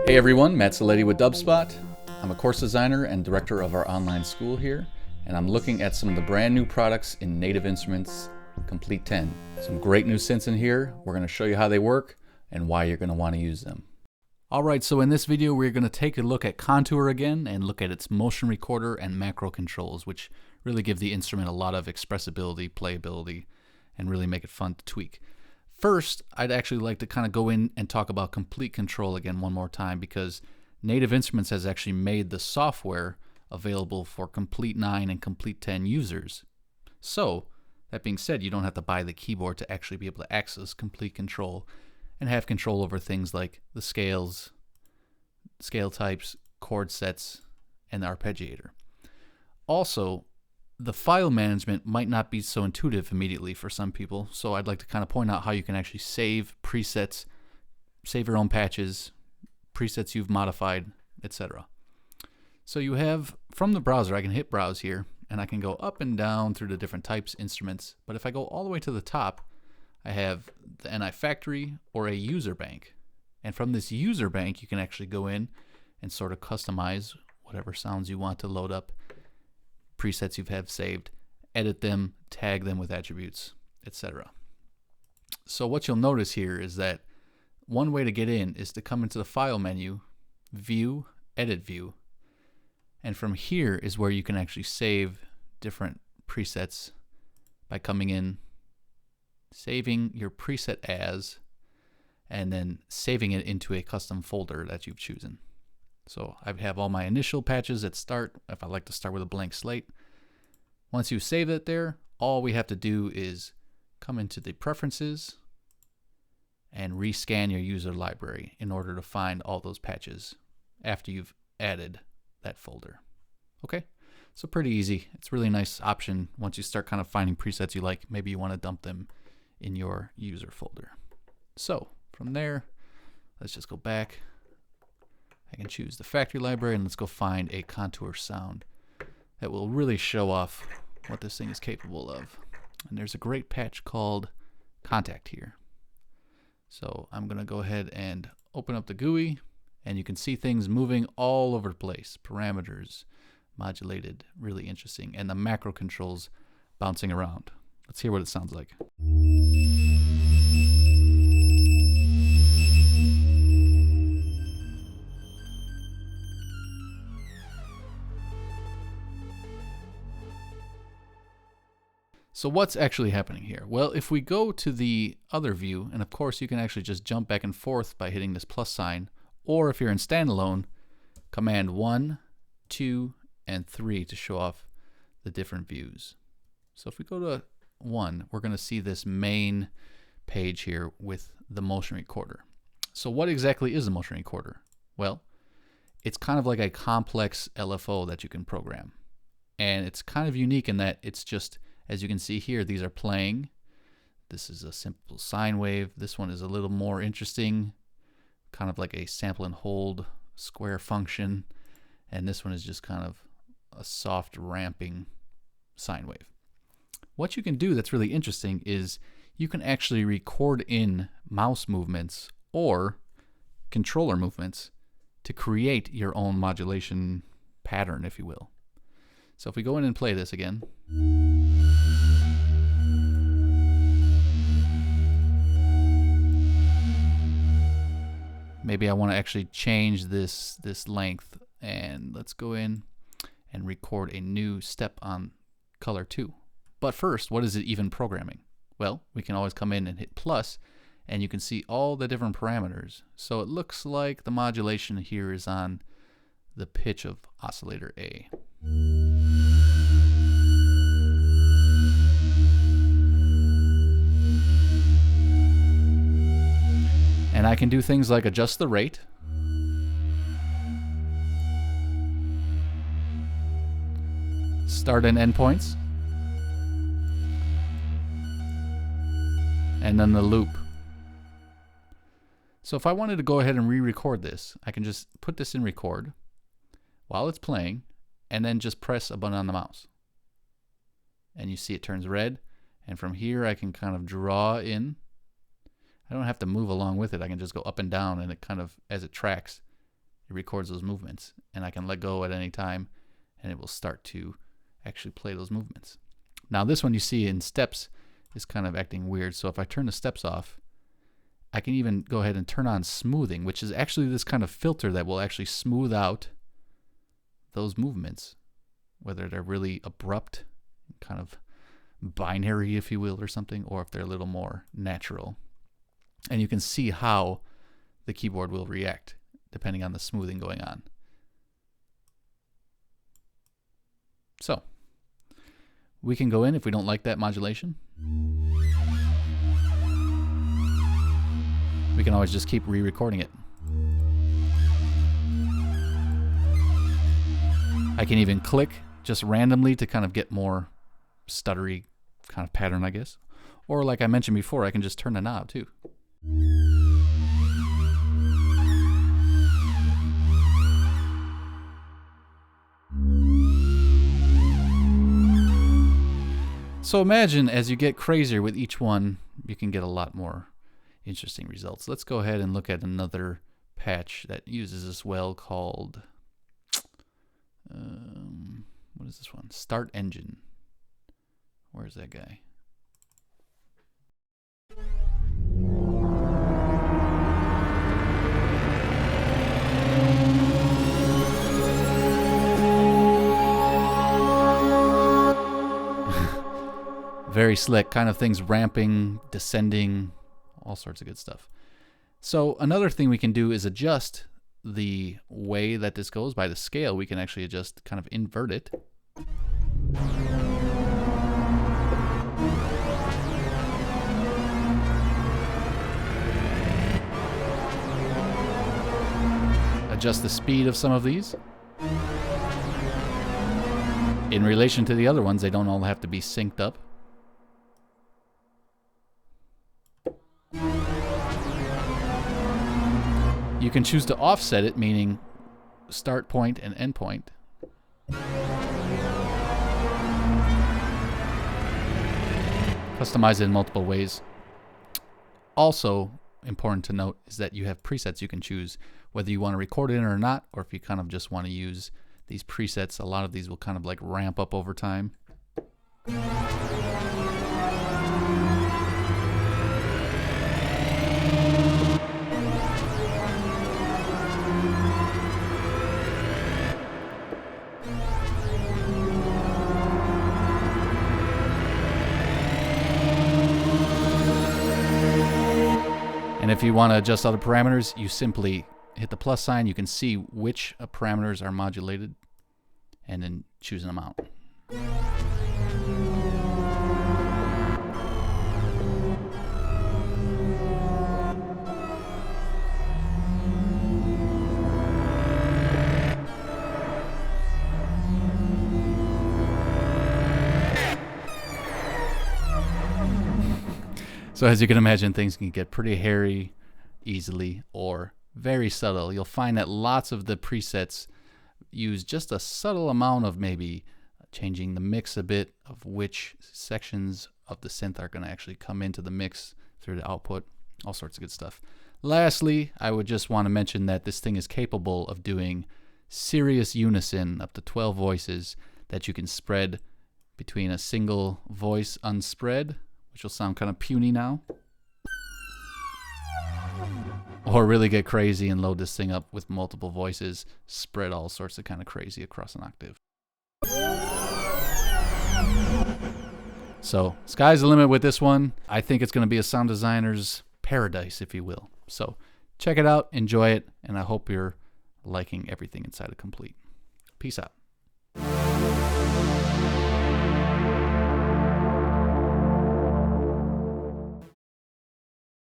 Hey everyone, Matt Cellitti with Dubspot. I'm a course designer and director of our online school here, and I'm looking at some of the brand new products in Native Instruments Komplete 10. Some great new synths in here. We're going to show you how they work and why you're going to want to use them. Alright, so in this video we're going to take a look at Kontour again and look at its motion recorder and macro controls, which really give the instrument a lot of expressibility, playability, and really make it fun to tweak. First, I'd actually like to kind of go in and talk about Komplete Control again one more time, because Native Instruments has actually made the software available for Komplete 9 and Komplete 10 users. So, that being said, you don't have to buy the keyboard to actually be able to access Komplete Control and have control over things like the scales, scale types, chord sets, and the arpeggiator. Also, the file management might not be so intuitive immediately for some people, so I'd like to kind of point out how you can actually save presets, save your own patches, presets you've modified, etc. So you have, from the browser, I can hit browse here, and I can go up and down through the different types, instruments, but if I go all the way to the top, I have the NI factory or a user bank. And from this user bank, you can actually go in and sort of customize whatever sounds you want to load up, presets you have saved, edit them, tag them with attributes, etc. So what you'll notice here is that one way to get in is to come into the file menu, view, edit view, and from here is where you can actually save different presets by coming in, saving your preset as, and then saving it into a custom folder that you've chosen. So I have all my initial patches at start, if I like to start with a blank slate. Once you save it there, all we have to do is come into the preferences and rescan your user library in order to find all those patches after you've added that folder. Okay, so pretty easy. It's a really nice option once you start kind of finding presets you like. Maybe you want to dump them in your user folder. So from there, let's just go back. I can choose the factory library and let's go find a Kontour sound that will really show off what this thing is capable of. And there's a great patch called Contact here. So I'm going to go ahead and open up the GUI, and you can see things moving all over the place. Parameters, modulated, really interesting, and the macro controls bouncing around. Let's hear what it sounds like. So what's actually happening here? Well, if we go to the other view, and of course you can actually just jump back and forth by hitting this plus sign, or if you're in standalone, command 1, 2, and 3 to show off the different views. So if we go to 1, we're going to see this main page here with the motion recorder. So what exactly is a motion recorder? Well, it's kind of like a complex LFO that you can program. And it's kind of unique in that it's just, as you can see here, these are playing. This is a simple sine wave. This one is a little more interesting, kind of like a sample and hold square function. And this one is just kind of a soft ramping sine wave. What you can do that's really interesting is you can actually record in mouse movements or controller movements to create your own modulation pattern, if you will. So if we go in and play this again, maybe I want to actually change this length, and let's go in and record a new step on color 2. But first, what is it even programming? Well, we can always come in and hit plus, and you can see all the different parameters. So it looks like the modulation here is on the pitch of oscillator A. And I can do things like adjust the rate, start and end points, and then the loop. So if I wanted to go ahead and re-record this, I can just put this in record while it's playing, and then just press a button on the mouse. And you see it turns red, and from here I can kind of draw in. I don't have to move along with it. I can just go up and down, and it kind of, as it tracks, it records those movements. And I can let go at any time, and it will start to actually play those movements. Now this one you see in steps is kind of acting weird. So if I turn the steps off, I can even go ahead and turn on smoothing, which is actually this kind of filter that will actually smooth out those movements, whether they're really abrupt, kind of binary, if you will, or something, or if they're a little more natural. And you can see how the keyboard will react depending on the smoothing going on. So we can go in if we don't like that modulation. We can always just keep re-recording it. I can even click just randomly to kind of get more stuttery kind of pattern, I guess. Or like I mentioned before, I can just turn the knob too. So imagine as you get crazier with each one, you can get a lot more interesting results. Let's go ahead and look at another patch that uses this well called, what is this one? Start Engine. Where's that guy? Very slick, kind of things ramping, descending, all sorts of good stuff. So another thing we can do is adjust the way that this goes by the scale. We can actually adjust, kind of invert it. Adjust the speed of some of these. In relation to the other ones, they don't all have to be synced up. You can choose to offset it, meaning start point and end point. Customize it in multiple ways. Also important to note is that you have presets you can choose whether you want to record it in or not, or if you kind of just want to use these presets. A lot of these will kind of like ramp up over time. And if you want to adjust other parameters, you simply hit the plus sign. You can see which parameters are modulated and then choose an amount. So as you can imagine, things can get pretty hairy easily or very subtle. You'll find that lots of the presets use just a subtle amount of maybe changing the mix a bit of which sections of the synth are going to actually come into the mix through the output. All sorts of good stuff. Lastly, I would just want to mention that this thing is capable of doing serious unison, up to 12 voices that you can spread between a single voice unspread, which will sound kind of puny now, or really get crazy and load this thing up with multiple voices, spread all sorts of kind of crazy across an octave. So sky's the limit with this one. I think it's going to be a sound designer's paradise, if you will. So check it out, enjoy it, and I hope you're liking everything inside of Komplete. Peace out.